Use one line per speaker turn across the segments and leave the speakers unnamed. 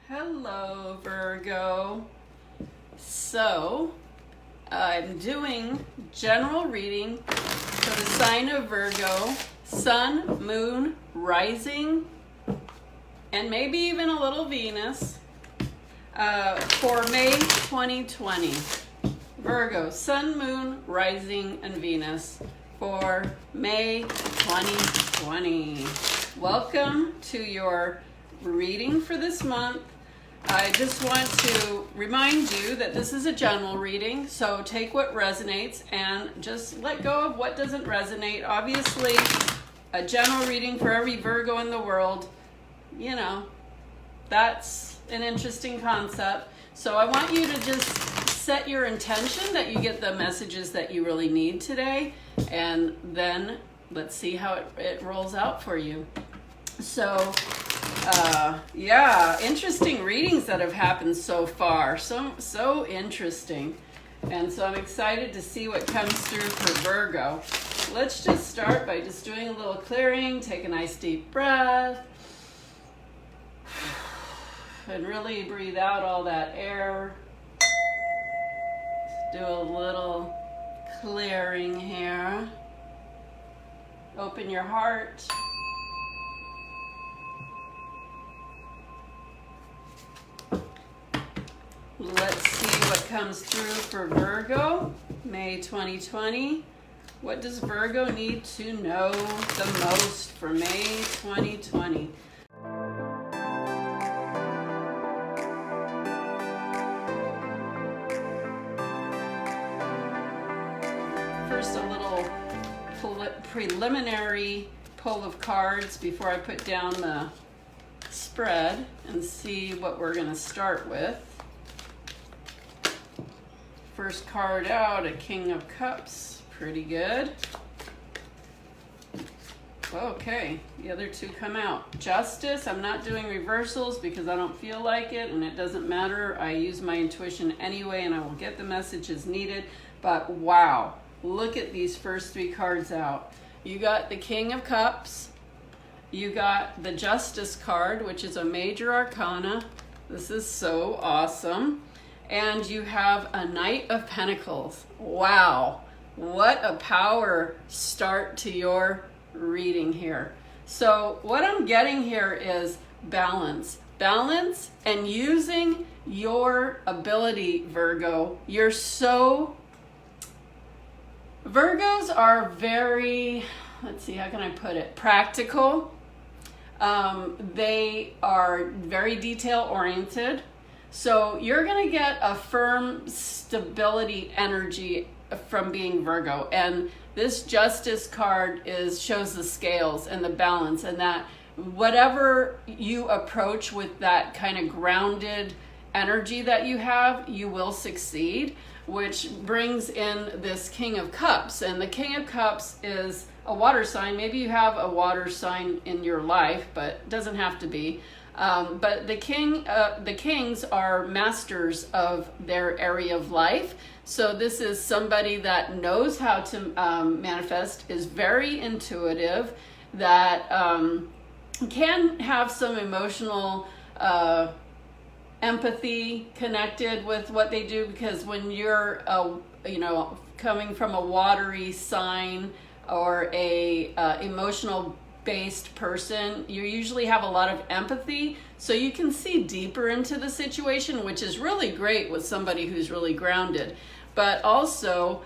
Hello, Virgo. So, I'm doing general reading for the sign of Virgo, Sun, Moon, Rising, and maybe even a little Venus for May 2020. Virgo, Sun, Moon, Rising, and Venus for May 2020. Welcome to your reading for this month. I just want to remind you that this is a general reading, so take what resonates and just let go of what doesn't resonate. Obviously, a general reading for every Virgo in the world, you know, that's an interesting concept. So I want you to just set your intention that you get the messages that you really need today, and then let's see how it rolls out for you. So yeah, interesting readings that have happened so far. So interesting. And so I'm excited to see what comes through for Virgo. Let's just start by just doing a little clearing. Take a nice deep breath. And really breathe out all that air. Do a little clearing here. Open your heart. Let's see what comes through for Virgo, May 2020. What does Virgo need to know the most for May 2020? First, a little preliminary pull of cards before I put down the spread and see what we're going to start with. First card out, a King of Cups. Pretty good. Okay, the other two come out. Justice. I'm not doing reversals because I don't feel like it, and it doesn't matter. I use my intuition anyway, and I will get the messages needed. But wow, look at these first three cards out. You got the King of Cups. You got the Justice card, which is a major arcana. This is so awesome. And you have a Knight of Pentacles. Wow, what a power start to your reading here. So what I'm getting here is balance. Balance and using your ability, Virgo. Virgos are very, let's see, how can I put it? Practical. They are very detail oriented. So you're going to get a firm stability energy from being Virgo. And this Justice card shows the scales and the balance, and that whatever you approach with that kind of grounded energy that you have, you will succeed, which brings in this King of Cups. And the King of Cups is a water sign. Maybe you have a water sign in your life, but it doesn't have to be. But the kings are masters of their area of life. So this is somebody that knows how to manifest, is very intuitive, that can have some emotional empathy connected with what they do, because when you're coming from a watery sign or a emotional based person, you usually have a lot of empathy, so you can see deeper into the situation, which is really great with somebody who's really grounded. But also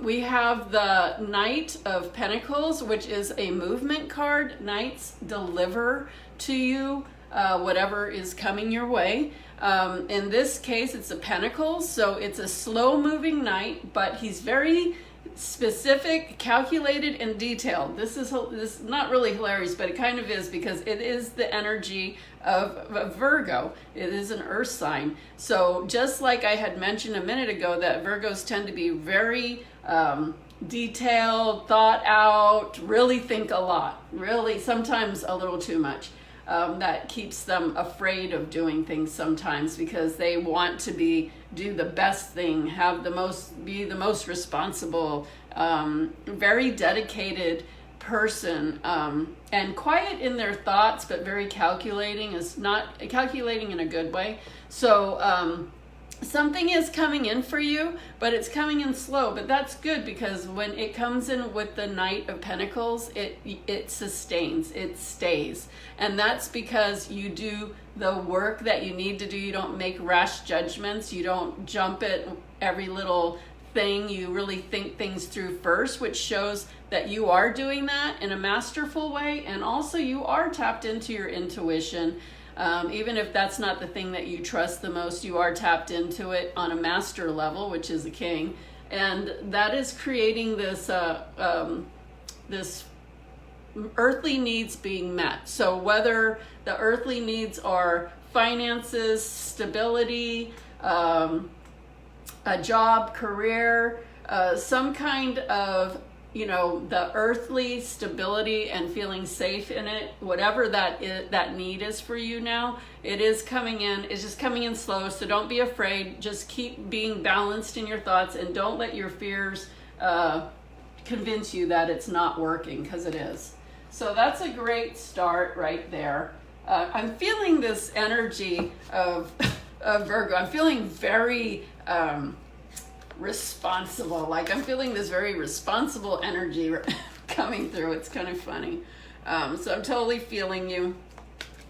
we have the Knight of Pentacles, which is a movement card. Knights deliver to you whatever is coming your way. In this case, it's a Pentacles, so it's a slow moving knight, but he's very specific, calculated, and detailed. This is not really hilarious, but it kind of is, because it is the energy of Virgo. It is an earth sign. So just like I had mentioned a minute ago that Virgos tend to be very detailed, thought out, really think a lot, really sometimes a little too much. That keeps them afraid of doing things sometimes, because they want to do the best thing, be the most responsible, very dedicated person, and quiet in their thoughts, but very calculating, is not calculating in a good way. So something is coming in for you, but it's coming in slow. But that's good, because when it comes in with the Knight of Pentacles, it sustains, it stays. And that's because you do the work that you need to do. You don't make rash judgments. You don't jump at every little thing. You really think things through first, which shows that you are doing that in a masterful way. And also you are tapped into your intuition. Even if that's not the thing that you trust the most, you are tapped into it on a master level, which is a king. And that is creating this, this earthly needs being met. So whether the earthly needs are finances, stability, a job, career, some kind of, the earthly stability and feeling safe in it, whatever that need is for you now, it is coming in. It's just coming in slow. So don't be afraid. Just keep being balanced in your thoughts, and don't let your fears convince you that it's not working, because it is. So that's a great start right there. I'm feeling this energy of Virgo. I'm feeling very responsible. Like, I'm feeling this very responsible energy coming through. It's kind of funny. So I'm totally feeling you.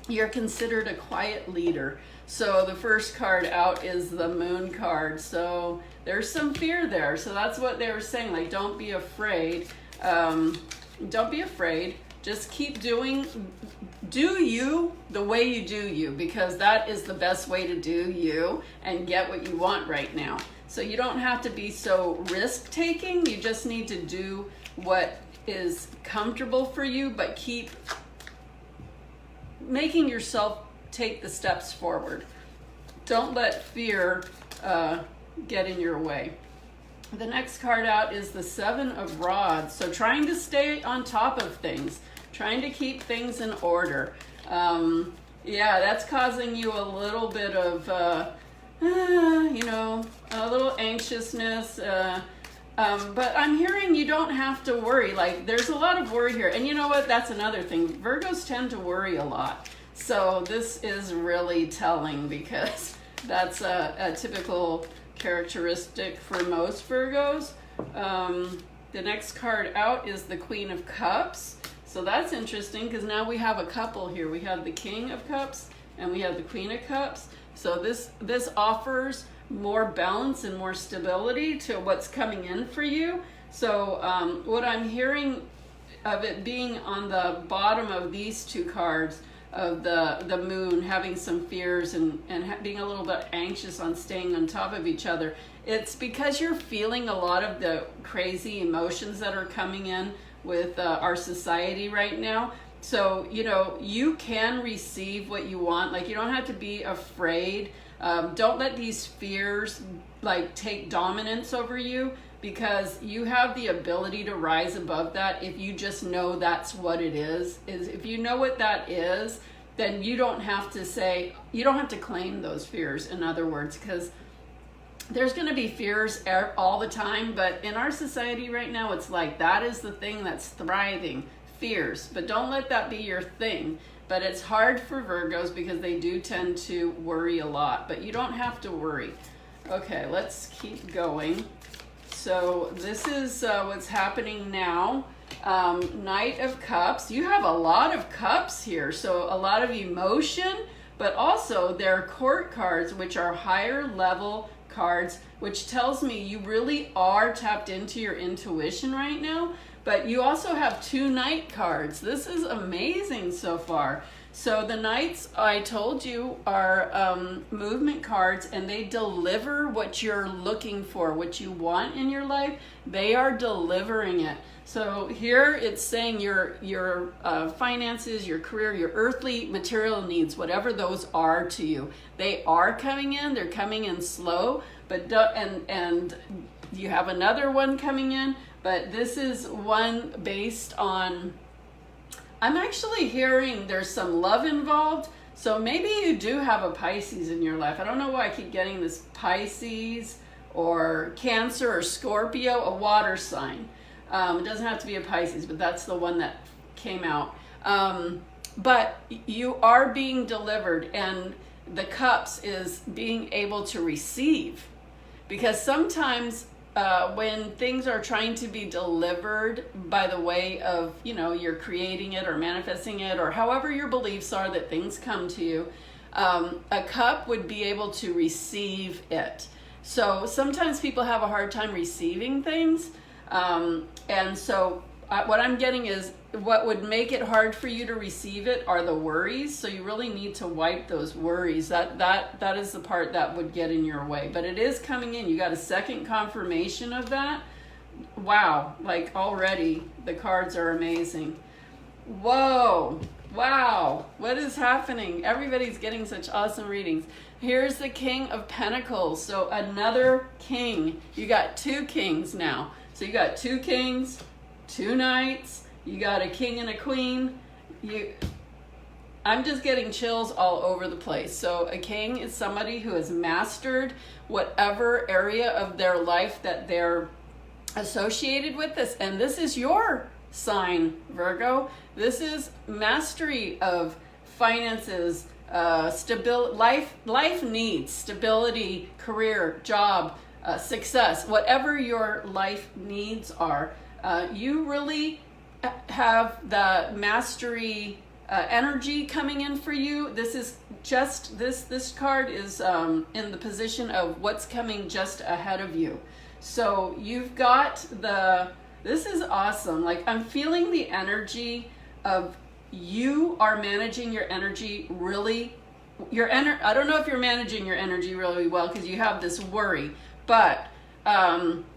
You're considered a quiet leader. So the first card out is the Moon card. So there's some fear there. So that's what they were saying. Like, don't be afraid. Don't be afraid. Just keep do you the way you do you, because that is the best way to do you and get what you want right now. So you don't have to be so risk-taking. You just need to do what is comfortable for you, but keep making yourself take the steps forward. Don't let fear get in your way. The next card out is the Seven of Rods. So trying to stay on top of things, trying to keep things in order. Yeah, that's causing you a little bit of, a little anxiousness. But I'm hearing you don't have to worry. Like, there's a lot of worry here. And you know what? That's another thing. Virgos tend to worry a lot. So this is really telling, because that's a typical characteristic for most Virgos. The next card out is the Queen of Cups. So that's interesting, because now we have a couple here. We have the King of Cups and we have the Queen of Cups. So this offers more balance and more stability to what's coming in for you. So what I'm hearing of it being on the bottom of these two cards, of the Moon, having some fears and being a little bit anxious on staying on top of each other, it's because you're feeling a lot of the crazy emotions that are coming in with our society right now. So, you can receive what you want. Like, you don't have to be afraid. Don't let these fears take dominance over you, because you have the ability to rise above that if you just know that's what it is. If you know what that is, then you don't have to claim those fears, in other words, because there's going to be fears all the time. But in our society right now, it's like that is the thing that's thriving, fears. But don't let that be your thing. But it's hard for Virgos because they do tend to worry a lot. But you don't have to worry. Okay, let's keep going. So this is what's happening now. Knight of Cups. You have a lot of cups here. So a lot of emotion, but also they're court cards, which are higher level cards, which tells me you really are tapped into your intuition right now. But you also have two Knight cards. This is amazing so far. So the Knights, I told you, are movement cards, and they deliver what you're looking for, what you want in your life. They are delivering it. So here it's saying your finances, your career, your earthly material needs, whatever those are to you, they are coming in. They're coming in slow, but and you have another one coming in. But this is one based on, I'm actually hearing there's some love involved. So maybe you do have a Pisces in your life. I don't know why I keep getting this Pisces or Cancer or Scorpio, a water sign. It doesn't have to be a Pisces, but that's the one that came out. But you are being delivered, and the Cups is being able to receive. Because sometimes when things are trying to be delivered by the way of, you're creating it or manifesting it, or however your beliefs are that things come to you, a cup would be able to receive it. So sometimes people have a hard time receiving things. And so what I'm getting is what would make it hard for you to receive it are the worries. So you really need to wipe those worries. That is the part that would get in your way. But it is coming in. You got a second confirmation of that. Wow. Like already the cards are amazing. Whoa. Wow. What is happening? Everybody's getting such awesome readings. Here's the King of Pentacles. So another king. You got two kings now. So you got two kings, two knights, you got a king and a queen. I'm just getting chills all over the place. So a king is somebody who has mastered whatever area of their life that they're associated with this. And this is your sign, Virgo. This is mastery of finances, stability, life needs, stability, career, job, success, whatever your life needs are. You really have the mastery energy coming in for you. This is just, this card is in the position of what's coming just ahead of you. So you've got this is awesome. Like I'm feeling the energy of you are managing your energy really, I don't know if you're managing your energy really well because you have this worry, but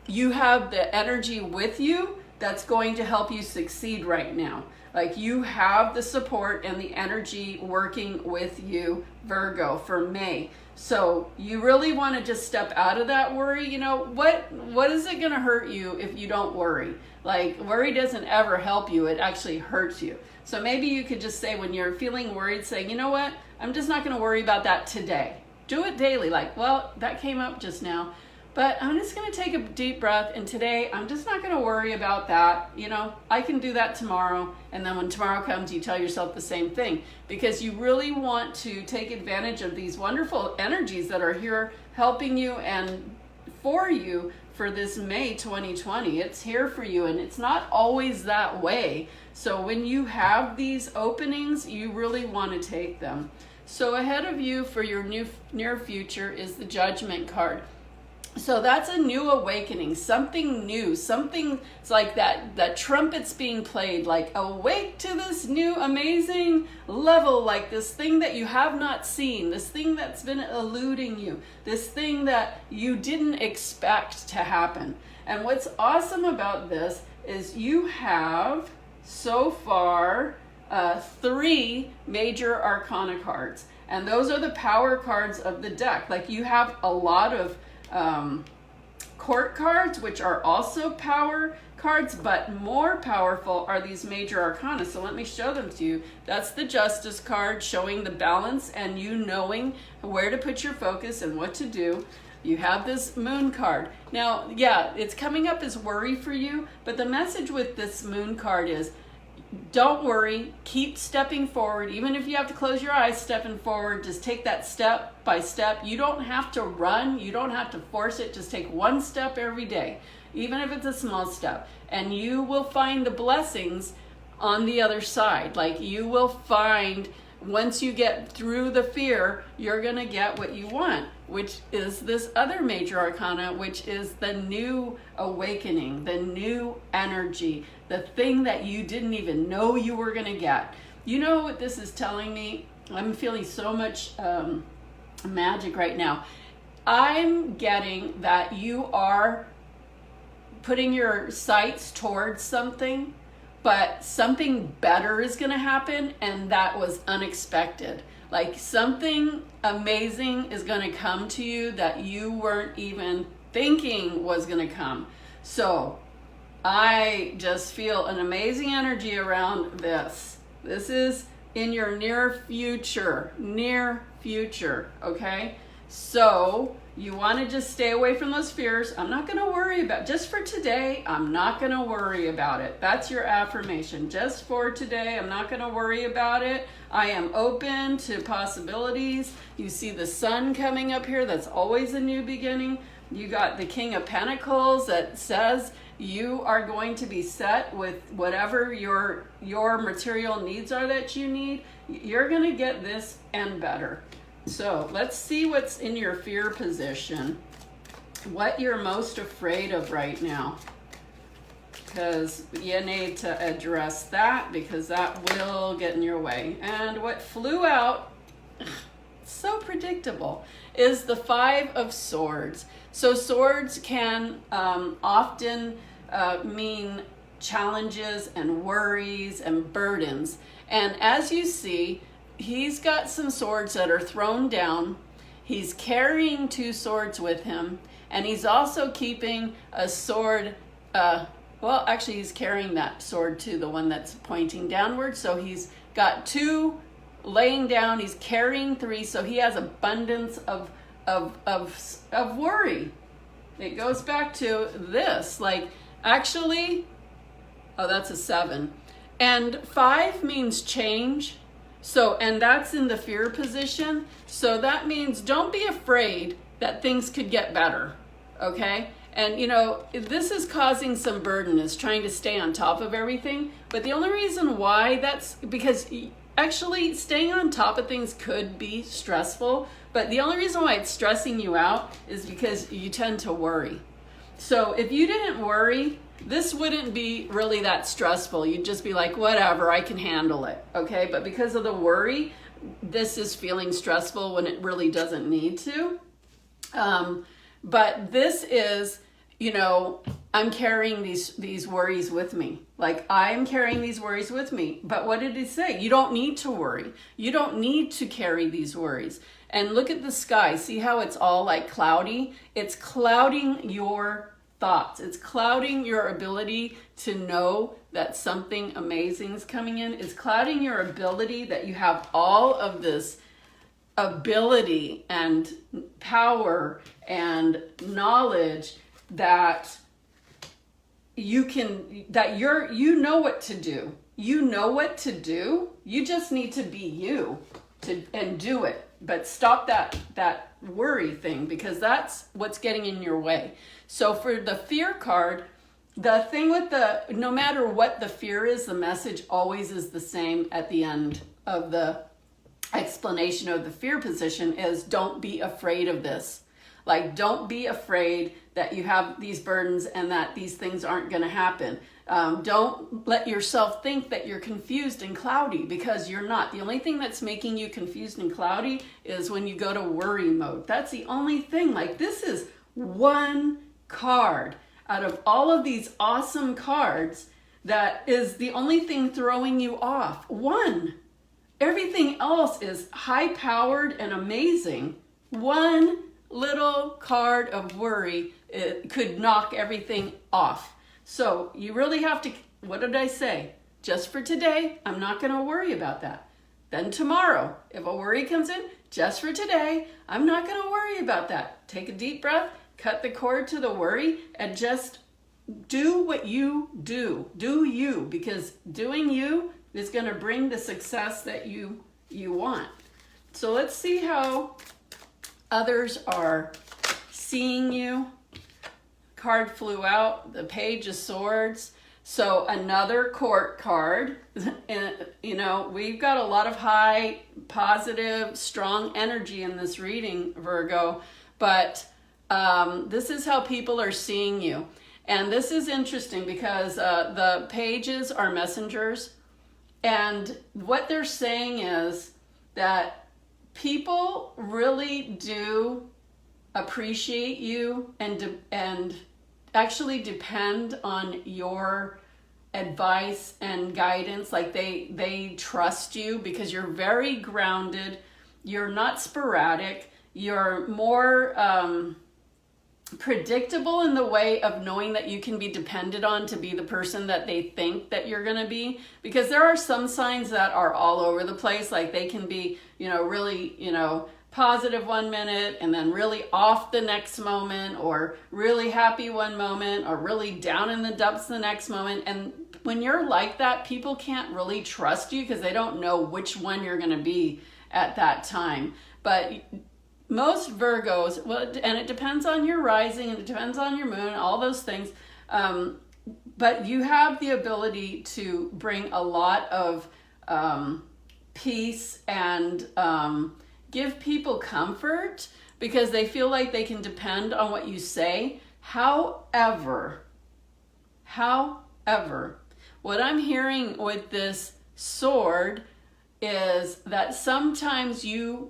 you have the energy with you that's going to help you succeed right now. Like you have the support and the energy working with you, Virgo, for May. So you really want to just step out of that worry. What is it going to hurt you if you don't worry? Like worry doesn't ever help you. It actually hurts you. So maybe you could just say when you're feeling worried, say, you know what? I'm just not going to worry about that today. Do it daily. Like, well, that came up just now. But I'm just going to take a deep breath, and today I'm just not going to worry about that. I can do that tomorrow, and then when tomorrow comes, you tell yourself the same thing, because you really want to take advantage of these wonderful energies that are here helping you and for you for this May 2020. It's here for you, and it's not always that way. So when you have these openings, you really want to take them. So ahead of you for your near future is the Judgment card. So that's a new awakening, something new, something it's like that trumpet's being played, like awake to this new amazing level, like this thing that you have not seen, this thing that's been eluding you, this thing that you didn't expect to happen. And what's awesome about this is you have so far 3 major arcana cards, and those are the power cards of the deck. Like you have a lot of court cards, which are also power cards, but more powerful are these major arcana. So let me show them to you. That's the Justice card, showing the balance and you knowing where to put your focus and what to do. You have this Moon card. Now, yeah, it's coming up as worry for you, but the message with this Moon card is don't worry, keep stepping forward. Even if you have to close your eyes stepping forward, just take that step by step. You don't have to run, you don't have to force it. Just take one step every day, even if it's a small step, and you will find the blessings on the other side. Like you will find, once you get through the fear, you're gonna get what you want, which is this other major arcana, which is the new awakening, the new energy, the thing that you didn't even know you were gonna get. You know what this is telling me? I'm feeling so much magic right now. I'm getting that you are putting your sights towards something, but something better is going to happen, and that was unexpected. Like something amazing is going to come to you that you weren't even thinking was going to come. So I just feel an amazing energy around this. This is in your near future, okay? So you want to just stay away from those fears. I'm not going to worry about, just for today, I'm not going to worry about it. That's your affirmation. Just for today, I'm not going to worry about it. I am open to possibilities. You see the sun coming up here. That's always a new beginning. You got the King of Pentacles that says you are going to be set with whatever your material needs are that you need. You're going to get this and better. So let's see what's in your fear position, what you're most afraid of right now, because you need to address that, because that will get in your way. And what flew out, so predictable, is the Five of Swords. So swords can often mean challenges and worries and burdens. And as you see, he's got some swords that are thrown down. He's carrying two swords with him. And he's also keeping a sword, well, actually he's carrying that sword too, the one that's pointing downward. So he's got two laying down, he's carrying three, so he has abundance of worry. It goes back to this, like, actually, oh, that's a 7. And 5 means change. So, and that's in the fear position. So that means don't be afraid that things could get better, okay? And, you know, this is causing some burden, is trying to stay on top of everything. But the only reason why that's because actually staying on top of things could be stressful. But the only reason why it's stressing you out is because you tend to worry. So if you didn't worry, this wouldn't be really that stressful. You'd just be like, whatever, I can handle it, okay? But because of the worry, this is feeling stressful when it really doesn't need to. But this is, you know, I'm carrying these worries with me. Like, I'm carrying these worries with me. But what did he say? You don't need to worry. You don't need to carry these worries. And look at the sky. See how it's all like cloudy? It's clouding your thoughts. It's clouding your ability to know that something amazing is coming in. It's clouding your ability that you have all of this ability and power and knowledge that you can, that you know what to do. You know what to do. You just need to be you and do it. But stop that worry thing, because that's what's getting in your way. So for the fear card, the thing with no matter what the fear is, the message always is the same at the end of the explanation of the fear position is, don't be afraid of this. Like, don't be afraid that you have these burdens and that these things aren't going to happen. Don't let yourself think that you're confused and cloudy, because you're not. The only thing that's making you confused and cloudy is when you go to worry mode. That's the only thing. Like, this is one card out of all of these awesome cards that is the only thing throwing you off. One. Everything else is high-powered and amazing. One little card of worry, it could knock everything off. So you really have to, what did I say? Just for today, I'm not going to worry about that. Then tomorrow, if a worry comes in, just for today, I'm not going to worry about that. Take a deep breath, cut the cord to the worry, and just do what you do. Do you, because doing you is going to bring the success that you want. So let's see how others are seeing you. Card flew out, the Page of Swords. So another court card. And, you know, we've got a lot of high, positive, strong energy in this reading, Virgo. But this is how people are seeing you. And this is interesting because the pages are messengers. And what they're saying is that people really do appreciate you and actually depend on your advice and guidance. Like they trust you because you're very grounded. You're not sporadic. You're more predictable in the way of knowing that you can be depended on to be the person that they think that you're going to be, because there are some signs that are all over the place. Like they can be, you know, really, you know, positive one minute and then really off the next moment, or really happy one moment, or really down in the dumps the next moment. And when you're like that, people can't really trust you because they don't know which one you're going to be at that time. But most Virgos, well, and it depends on your rising, and it depends on your moon, all those things. But you have the ability to bring a lot of peace and give people comfort because they feel like they can depend on what you say. However, what I'm hearing with this sword is that sometimes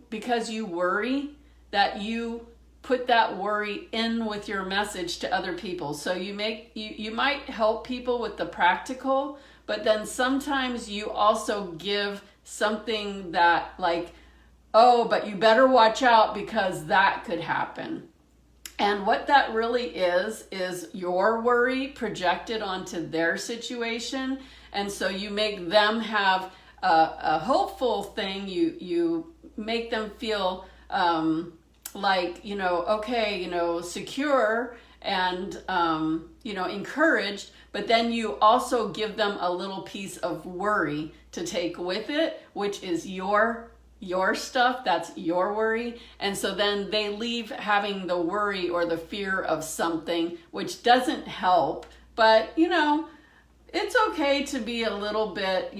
because you worry, that you put that worry in with your message to other people. So you might help people with the practical, but then sometimes you also give something that like, oh, but you better watch out because that could happen. And what that really is your worry projected onto their situation. And so you make them have a hopeful thing. You make them feel like, okay, secure and, encouraged, but then you also give them a little piece of worry to take with it, which is your stuff, that's your worry. And so then they leave having the worry or the fear of something, which doesn't help. But, it's okay to be a little bit,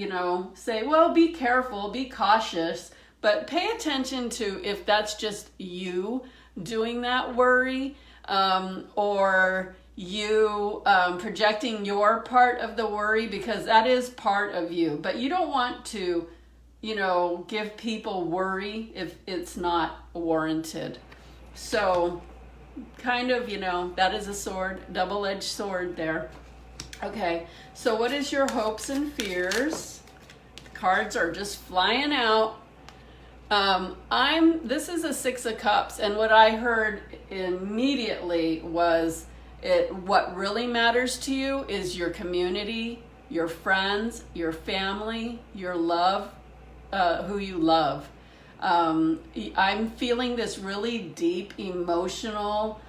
say, well, be careful, be cautious, but pay attention to if that's just you doing that worry, or you projecting your part of the worry, because that is part of you. But you don't want to give people worry if it's not warranted. So kind of, that is a sword, double-edged sword there. Okay, so what is your hopes and fears? The cards are just flying out. This is a Six of Cups, and what I heard immediately was what really matters to you is your community, your friends, your family, your love, who you love. I'm feeling this really deep emotional,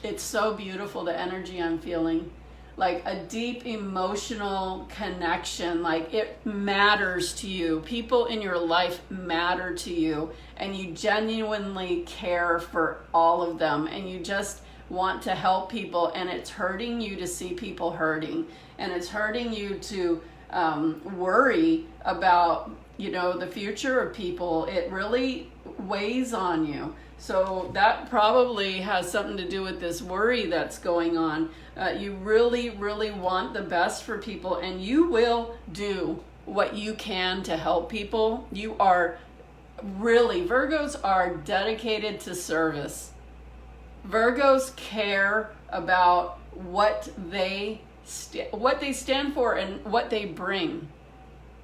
it's so beautiful, the energy I'm feeling, like a deep emotional connection, like it matters to you. People in your life matter to you, and you genuinely care for all of them, and you just want to help people, and it's hurting you to see people hurting, and it's hurting you to worry about the future of people. It really weighs on you. So that probably has something to do with this worry that's going on. You really, really want the best for people, and you will do what you can to help people. You are really, Virgos are dedicated to service. Virgos care about what they stand for and what they bring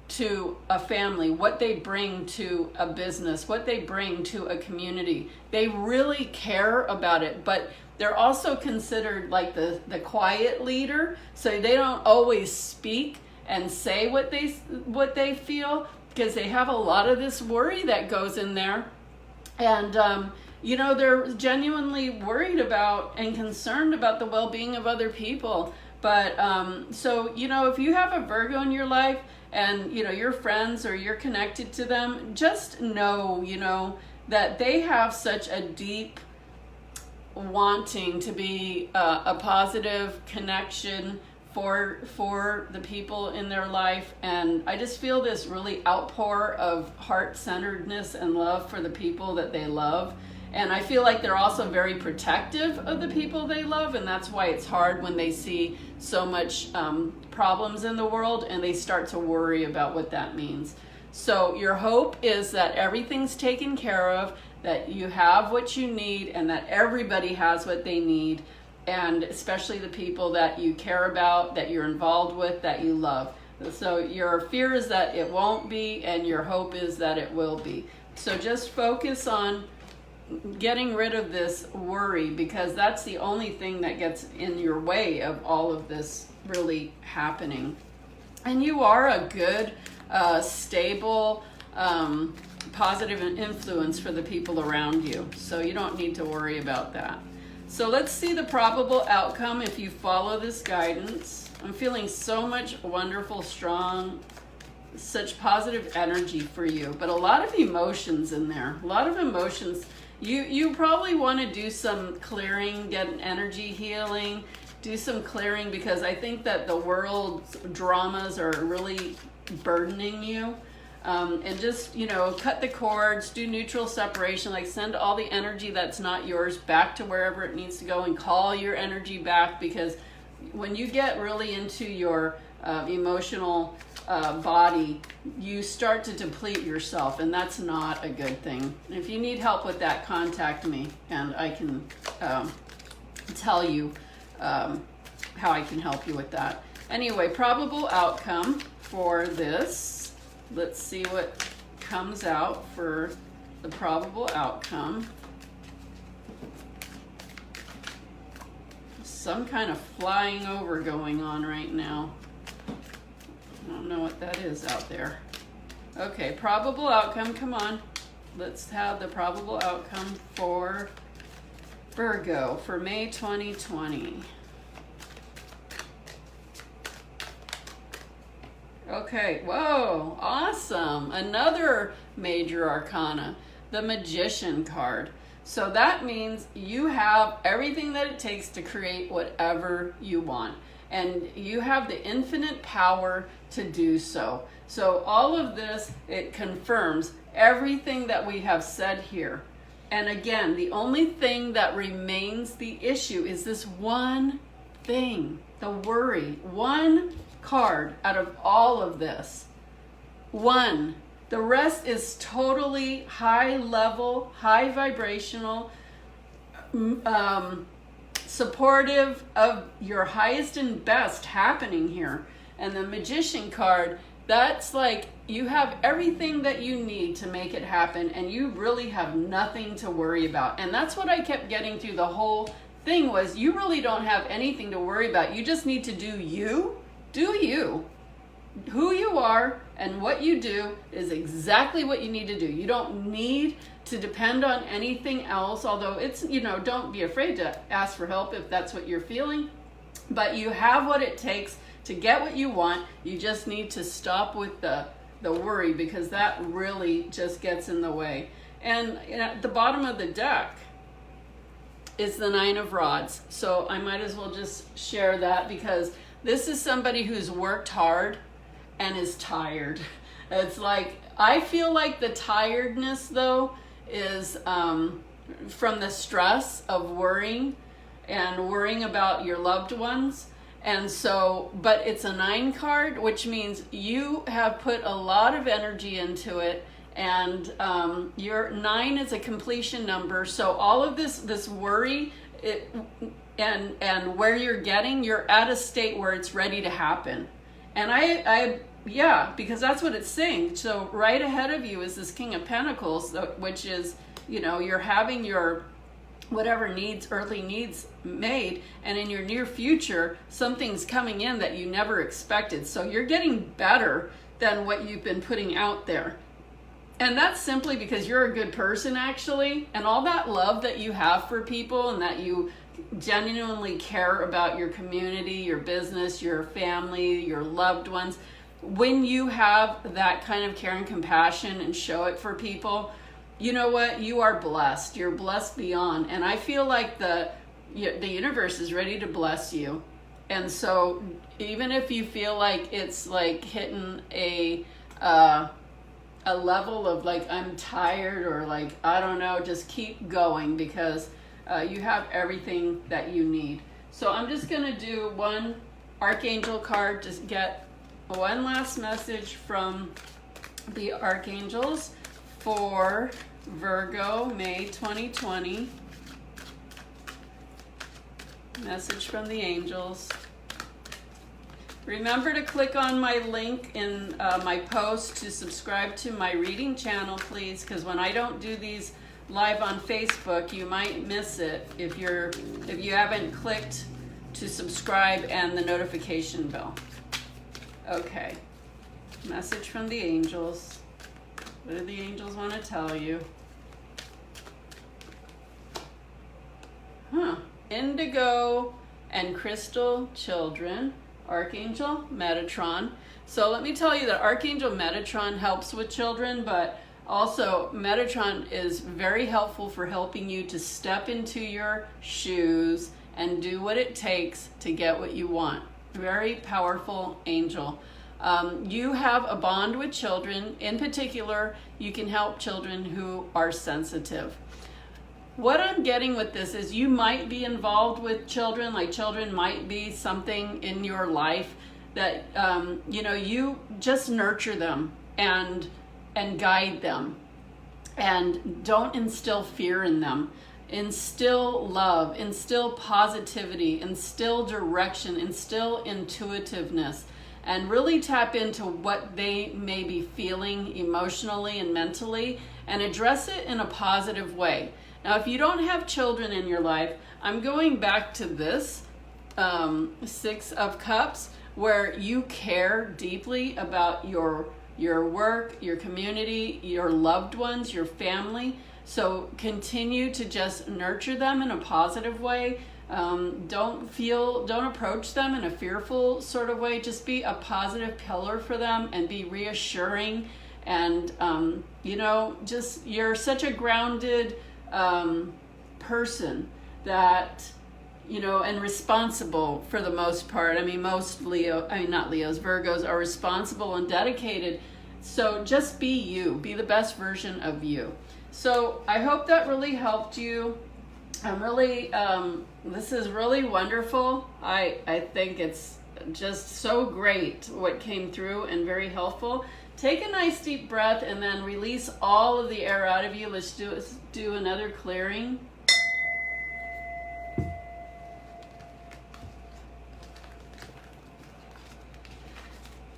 to a family, what they bring to a business, what they bring to a community. They really care about it, but they're also considered like the quiet leader, so they don't always speak and say what they feel, because they have a lot of this worry that goes in there. And they're genuinely worried about and concerned about the well-being of other people. But so if you have a Virgo in your life, and your friends or you're connected to them, just know that they have such a deep wanting to be a positive connection for the people in their life. And I just feel this really outpour of heart-centeredness and love for the people that they love. And I feel like they're also very protective of the people they love, and that's why it's hard when they see so much problems in the world and they start to worry about what that means. So your hope is that everything's taken care of, that you have what you need, and that everybody has what they need, and especially the people that you care about, that you're involved with, that you love. So your fear is that it won't be, and your hope is that it will be. So just focus on getting rid of this worry, because that's the only thing that gets in your way of all of this really happening. And you are a good, stable, positive influence for the people around you. So you don't need to worry about that. So let's see the probable outcome if you follow this guidance. I'm feeling so much wonderful, strong, such positive energy for you, but a lot of emotions in there. A lot of emotions. You probably want to do some clearing, get an energy healing, do some clearing, because I think that the world's dramas are really burdening you. And just, you know, cut the cords, do neutral separation, like send all the energy that's not yours back to wherever it needs to go, and call your energy back, because when you get really into your emotional body, you start to deplete yourself, and that's not a good thing. If you need help with that, contact me, and I can tell you how I can help you with that. Anyway, probable outcome for this. Let's see what comes out for the probable outcome. Some kind of flying over going on right now. I don't know what that is out there. Okay, probable outcome, come on. Let's have the probable outcome for Virgo for May 2020. Okay, whoa, awesome. Another major arcana, the Magician card. So that means you have everything that it takes to create whatever you want. And you have the infinite power to do so. So all of this, it confirms everything that we have said here. And again, the only thing that remains the issue is this one thing, the worry. One card out of all of this. One. The rest is totally high level, high vibrational, supportive of your highest and best happening here. And the Magician card, that's like you have everything that you need to make it happen, and you really have nothing to worry about. And that's what I kept getting through the whole thing, was you really don't have anything to worry about. You just need to do you. Do you. Who you are and what you do is exactly what you need to do. You don't need to depend on anything else, although it's, you know, don't be afraid to ask for help if that's what you're feeling. But you have what it takes to get what you want. You just need to stop with the worry, because that really just gets in the way. And at the bottom of the deck is the Nine of Rods. So I might as well just share that, because this is somebody who's worked hard and is tired. It's like, I feel like the tiredness though is from the stress of worrying about your loved ones. And so, but it's a 9 card, which means you have put a lot of energy into it, and your 9 is a completion number. So all of this worry, and where you're at a state where it's ready to happen. And yeah, because that's what it's saying. So right ahead of you is this King of Pentacles, which is, you know, you're having your whatever needs, earthly needs made, and in your near future, something's coming in that you never expected. So you're getting better than what you've been putting out there. And that's simply because you're a good person, actually, and all that love that you have for people, and that you genuinely care about your community, your business, your family, your loved ones. When you have that kind of care and compassion and show it for people, you know what? You are blessed. You're blessed beyond. And I feel like the universe is ready to bless you. And so even if you feel like it's like hitting a level of like, I'm tired, or like, I don't know, just keep going, because you have everything that you need. So I'm just going to do one Archangel card, just get one last message from the Archangels for Virgo, May 2020. Message from the angels. Remember to click on my link in my post to subscribe to my reading channel, please, because when I don't do these live on Facebook, you might miss it if you haven't clicked to subscribe and the notification bell. Okay. Message from the angels. What do the angels want to tell you? Indigo and crystal children, Archangel Metatron. So let me tell you that Archangel Metatron helps with children, but also Metatron is very helpful for helping you to step into your shoes and do what it takes to get what you want. Very powerful angel. You have a bond with children. In particular, you can help children who are sensitive. What I'm getting with this is you might be involved with children, like children might be something in your life that, you just nurture them and guide them, and don't instill fear in them. Instill love, instill positivity, instill direction, instill intuitiveness, and really tap into what they may be feeling emotionally and mentally, and address it in a positive way. Now, if you don't have children in your life, I'm going back to this Six of Cups, where you care deeply about your work, your community, your loved ones, your family. So continue to just nurture them in a positive way. Don't approach them in a fearful sort of way. Just be a positive pillar for them and be reassuring. And, you're such a grounded person that, and responsible for the most part. I mean, Virgos are responsible and dedicated. So just be you, be the best version of you. So I hope that really helped you. I'm really, this is really wonderful. I think it's just so great what came through and very helpful. Take a nice deep breath and then release all of the air out of you. Let's do another clearing.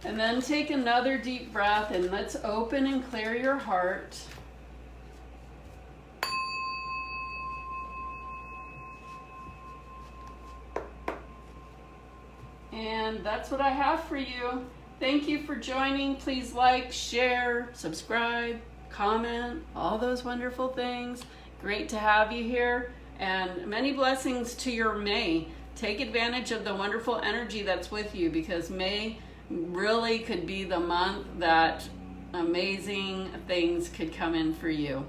And then take another deep breath and let's open and clear your heart. And that's what I have for you. Thank you for joining. Please like, share, subscribe, comment, all those wonderful things. Great to have you here. And many blessings to your May. Take advantage of the wonderful energy that's with you, because May really could be the month that amazing things could come in for you.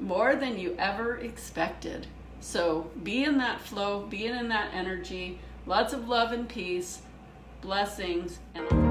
More than you ever expected. So be in that flow, be in that energy. Lots of love and peace. Blessings. And